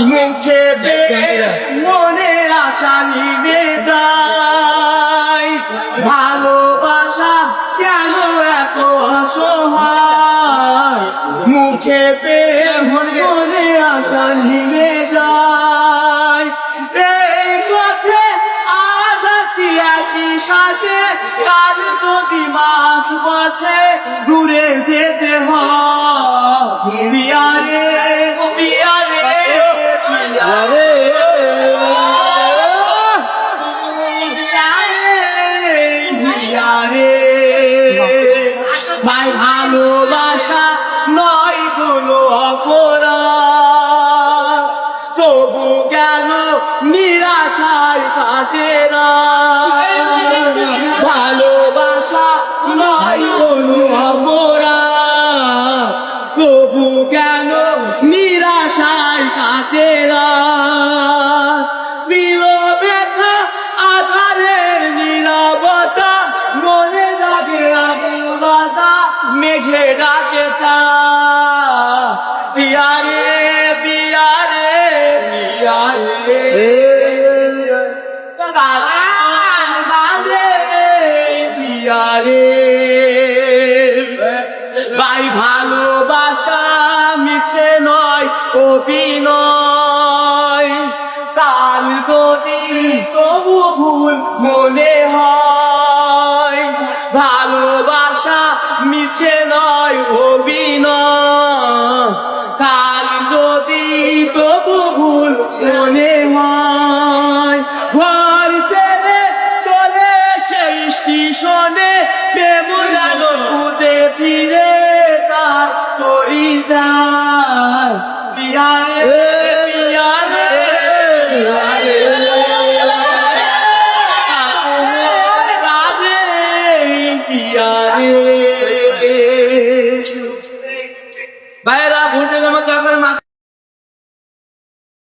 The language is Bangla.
মুখে মনে আশা নিবে যায় ভালোবাসা কেন এত অসহায় মুখে মনে আশা নিবে যায় এই পথে আগাছি একই সাথে কাল যদি মাস পথে দূরে যেতে হয় বিয়ারে বিয়ারে বিয়ারে বিয়ারে ভাই ভালোবাসা নয় কোনো অপরাধ তবু কেন নিরাশায় কাটে না ভালোবাসা নয় কোনো অপরাধ তবু কেন নিরাশায় কাটে না দিল ব্যথা আধারের নীরবতা মনে লাগে আবুবাদা মেঘে ডাকে চা পিয়ারে পিয়ারে পিয়ারে ভাই ভালোবাসা মিছে নয় অভিনয় কাল যদি তবু ভুল মনে হয় ভালোবাসা মিছে নয় অভিনয় কাল যদি তবু ভুল মনে হয় ঘর ছেড়ে চলে সেই স্টেশনে প্রেম যেন খুদে ফিরে তার তরি যায় পিয়ারে পিয়ারে পিয়ারে পিয়ারে